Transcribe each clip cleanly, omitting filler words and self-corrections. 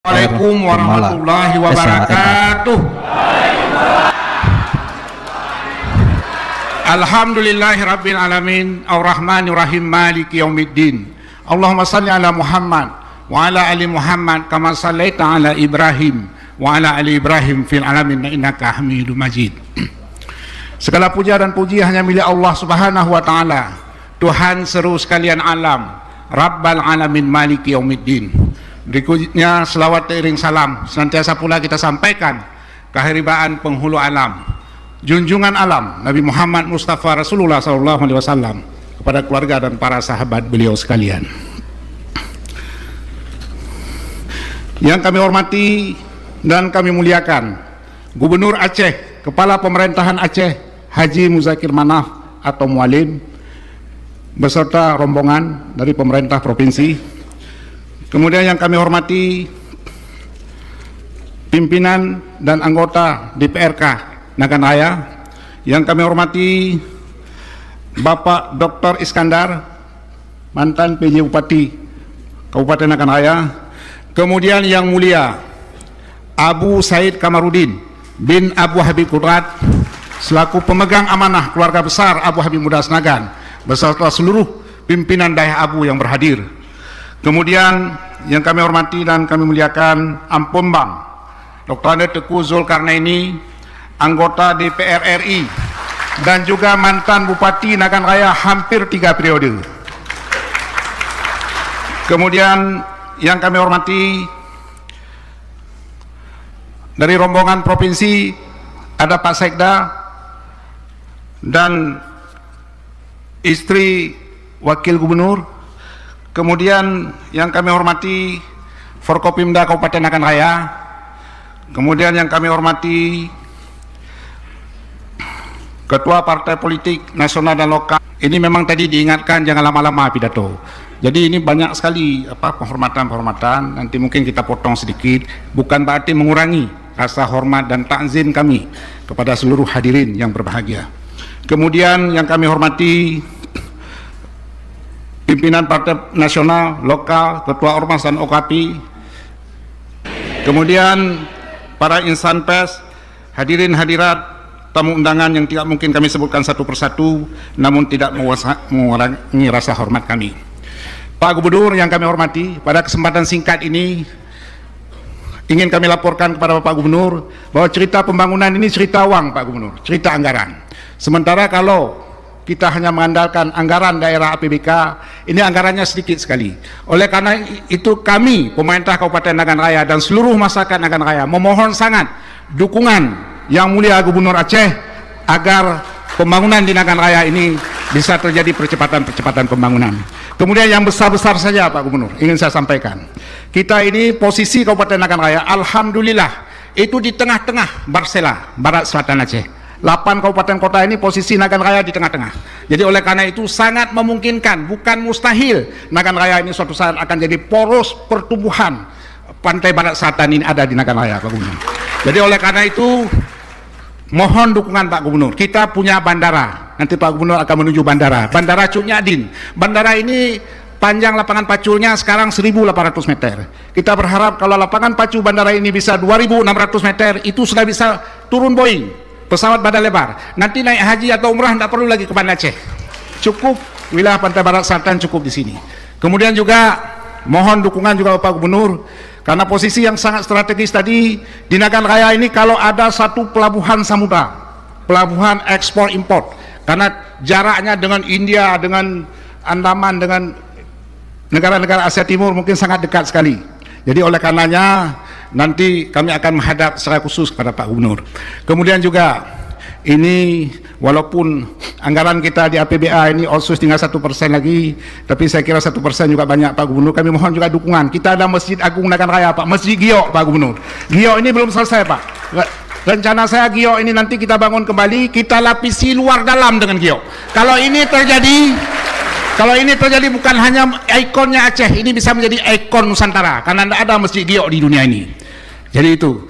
Assalamualaikum warahmatullahi wabarakatuh. Alhamdulillahi rabbil alamin, ar-rahmanir rahim, maliki yaumiddin. Allahumma salli ala Muhammad wa ala ali Muhammad kama sallaita ala Ibrahim wa ala ali Ibrahim fil alamin innaka Hamidum Majid. Segala puja dan puji hanya milik Allah Subhanahu wa taala, Tuhan seru sekalian alam, Rabbal alamin, maliki yaumiddin. Berikutnya selawat iring salam senantiasa pula kita sampaikan keharibaan penghulu alam, junjungan alam Nabi Muhammad Mustafa Rasulullah SAW, kepada keluarga dan para sahabat beliau sekalian. Yang kami hormati dan kami muliakan Gubernur Aceh, Kepala Pemerintahan Aceh Haji Muzakir Manaf atau Mualim, beserta rombongan dari pemerintah provinsi. Kemudian yang kami hormati pimpinan dan anggota DPRK Nagan Raya, yang kami hormati Bapak Dr. Iskandar, mantan PJ Bupati Kabupaten Nagan Raya. Kemudian yang mulia Abu Said Kamarudin bin Abu Habib Kudrat, selaku pemegang amanah keluarga besar Abu Habib Mudas Nagan, beserta seluruh pimpinan daerah Abu yang berhadir. Kemudian yang kami hormati dan kami muliakan Ampombang Dr. Teguh Zulkarnaini, anggota DPR RI dan juga mantan Bupati Nagan Raya hampir 3 periode. Kemudian yang kami hormati dari rombongan provinsi ada Pak Sekda dan istri Wakil Gubernur. Kemudian yang kami hormati Forkopimda Kabupaten Nagan Raya. Kemudian yang kami hormati Ketua Partai Politik Nasional dan Lokal. Ini memang tadi diingatkan jangan lama-lama pidato. Jadi ini banyak sekali penghormatan-penghormatan. Nanti mungkin kita potong sedikit, bukan berarti mengurangi rasa hormat dan takzim kami kepada seluruh hadirin yang berbahagia. Kemudian yang kami hormati pimpinan Partai Nasional, Lokal, Ketua Ormas dan OKAPI. Kemudian para insan pers, hadirin hadirat, tamu undangan yang tidak mungkin kami sebutkan satu persatu, namun tidak mengurangi rasa hormat kami. Pak Gubernur yang kami hormati, pada kesempatan singkat ini ingin kami laporkan kepada Bapak Gubernur bahwa cerita pembangunan ini cerita uang, Pak Gubernur, cerita anggaran. Sementara kalau kita hanya mengandalkan anggaran daerah APBK, ini anggarannya sedikit sekali. Oleh karena itu kami, pemerintah Kabupaten Nagan Raya dan seluruh masyarakat Nagan Raya memohon sangat dukungan Yang Mulia Gubernur Aceh agar pembangunan di Nagan Raya ini bisa terjadi percepatan pembangunan. Kemudian yang besar-besar saja Pak Gubernur, ingin saya sampaikan. Kita ini posisi Kabupaten Nagan Raya, alhamdulillah, itu di tengah-tengah Barsela, Barat Selatan Aceh. 8 kabupaten kota ini posisi Nagan Raya di tengah-tengah. Jadi oleh karena itu sangat memungkinkan, bukan mustahil, Nagan Raya ini suatu saat akan jadi poros pertumbuhan pantai barat selatan ini ada di Nagan Raya, Pak Gubernur. Jadi oleh karena itu mohon dukungan Pak Gubernur. Kita punya bandara, nanti Pak Gubernur akan menuju bandara Cuk Nyadin. Bandara ini panjang lapangan pacunya sekarang 1.800 meter. Kita berharap kalau lapangan pacu bandara ini bisa 2.600 meter, itu sudah bisa turun Boeing, pesawat badan lebar. Nanti naik haji atau umrah tidak perlu lagi ke Banda Aceh. Cukup wilayah pantai barat selatan cukup di sini. Kemudian juga mohon dukungan juga Bapak Gubernur, karena posisi yang sangat strategis tadi di Nagan Raya ini kalau ada satu pelabuhan samudra, pelabuhan ekspor import, karena jaraknya dengan India, dengan Andaman, dengan negara-negara Asia Timur mungkin sangat dekat sekali. Jadi oleh karenanya nanti kami akan menghadap secara khusus kepada Pak Gubernur. Kemudian juga ini walaupun anggaran kita di APBA ini otsus tinggal 1% lagi, tapi saya kira 1% juga banyak Pak Gubernur. Kami mohon juga dukungan. Kita ada Masjid Agung Nagan Raya Pak, Masjid Giok Pak Gubernur. Giok ini belum selesai Pak. Rencana saya Giok ini nanti kita bangun kembali, kita lapisi luar dalam dengan Giok. Kalau ini terjadi bukan hanya ikonnya Aceh, ini bisa menjadi ikon Nusantara karena tidak ada masjid Giok di dunia ini. Jadi itu.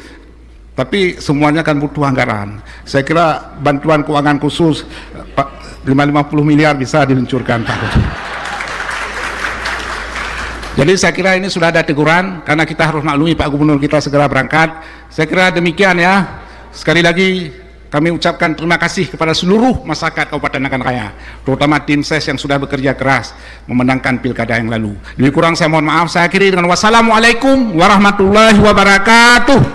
Tapi semuanya kan butuh anggaran. Saya kira bantuan keuangan khusus 550 miliar bisa diluncurkan Pak. Jadi saya kira ini sudah ada teguran, karena kita harus maklumi Pak Gubernur kita segera berangkat. Saya kira demikian ya. Sekali lagi kami ucapkan terima kasih kepada seluruh masyarakat Kabupaten Nagan Raya, terutama tim SES yang sudah bekerja keras memenangkan pilkada yang lalu. Lebih kurang saya mohon maaf. Saya akhiri dengan wassalamualaikum warahmatullahi wabarakatuh.